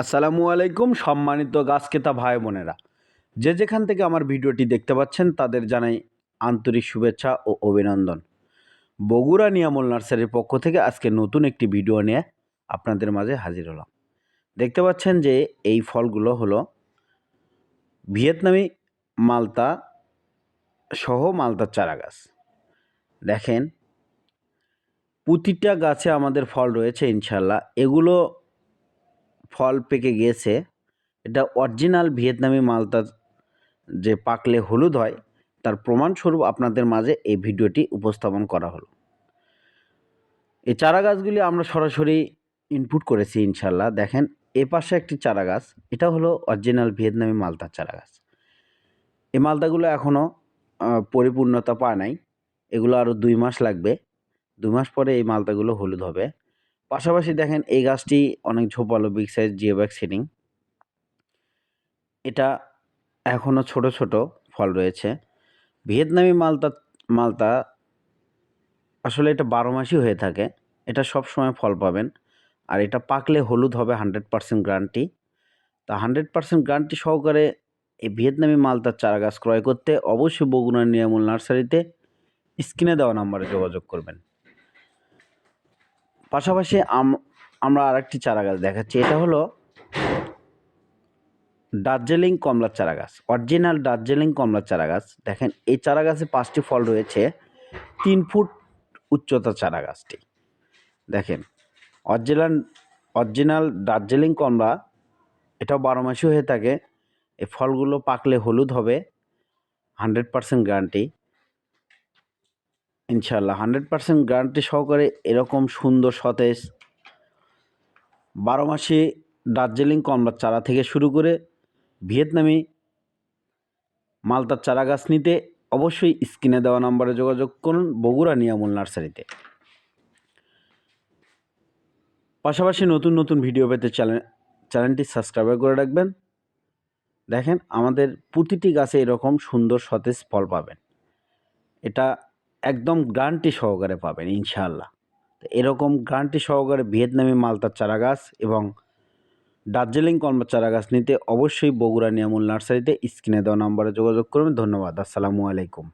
আসসালামু আলাইকুম সম্মানিত গাছ ক্রেতা ভাই বোনেরা, যে যেখান থেকে আমার ভিডিওটি দেখতে পাচ্ছেন তাদের জানাই আন্তরিক শুভেচ্ছা ও অভিনন্দন। বগুড়া নিয়ামল নার্সারির পক্ষ থেকে আজকে নতুন একটি ভিডিও নিয়ে আপনাদের মাঝে হাজির হলাম। দেখতে পাচ্ছেন যে এই ফলগুলো হলো ভিয়েতনামি মালতা সহ মালতার চারা গাছ। দেখেন প্রতিটা গাছে আমাদের ফল রয়েছে ইনশাল্লাহ। এগুলো ফল পেকে গিয়েছে। এটা অরিজিনাল ভিয়েতনামি মালতা যে পাকলে হলুদ হয় তার প্রমাণস্বরূপ আপনাদের মাঝে এই ভিডিওটি উপস্থাপন করা হলো। এই চারা গাছগুলি আমরা সরাসরি ইনপুট করেছি ইনশাল্লাহ। দেখেন এ পাশে একটি চারা গাছ, এটা হলো অরিজিনাল ভিয়েতনামি মালতার চারা গাছ। এই মালতাগুলো এখনও পরিপূর্ণতা পায় নাই, এগুলো আরও 2 মাস লাগবে। 2 মাস পরে এই মালতাগুলো হলুদ হবে। পাশাপাশি দেখেন এই গাছটি অনেক ঝোপালো, বিগ সাইজ জিওব্যাক সিডিং। এটা এখনও ছোট ছোট ফল রয়েছে। ভিয়েতনামি মালতা আসলে এটা 12 মাসই হয়ে থাকে। এটা সবসময় ফল পাবেন। আর এটা পাকলে হলুদ হবে 100% গ্যারান্টি। তা 100% গ্যারান্টি সহকারে এই ভিয়েতনামি মালতার চারা গাছ ক্রয় করতে অবশ্যই বগুড়া নিয়ামল নার্সারিতে স্ক্রিনে দেওয়া নাম্বারে যোগাযোগ করবেন। পাশাপাশি আমরা আরেকটি চারা গাছ দেখাচ্ছি। এটা হলো দার্জিলিং কমলার চারা গাছ, অরিজিনাল দার্জিলিং কমলার চারা গাছ। দেখেন এই চারা গাছে 5টি ফল রয়েছে। 3 ফুট উচ্চতা চারা গাছটি। দেখেন অরিজিনাল দার্জিলিং কমলা, এটাও 12 মাসই হয়ে থাকে। এই ফলগুলো পাকলে হলুদ হবে, 100% গ্যারান্টি ইনশাল্লাহ। 100% গ্যারান্টি সহকারে এরকম সুন্দর সতেজ 12 মাসি দার্জিলিং কমলার চারা থেকে শুরু করে ভিয়েতনামি মালতার চারা গাছ নিতে অবশ্যই স্ক্রিনে দেওয়া নাম্বারে যোগাযোগ করুন বগুড়া নিয়ামল নার্সারিতে। পাশাপাশি নতুন নতুন ভিডিও পেতে চ্যানেলটি সাবস্ক্রাইব করে রাখবেন। দেখেন আমাদের প্রতিটি গাছে এরকম সুন্দর সতেজ ফল পাবেন। এটা একদম গ্যারান্টি সহকারে পাবেন ইনশাআল্লাহ। এরকম গ্যারান্টি সহকারে ভিয়েতনামি মালতার চারা গাছ এবং দার্জিলিং কমলার চারা গাছ নিতে অবশ্যই বগুড়া নিয়ামল নার্সারিতে স্ক্রিনে দেওয়া নম্বরে যোগাযোগ করবেন। ধন্যবাদ। আসসালামু আলাইকুম।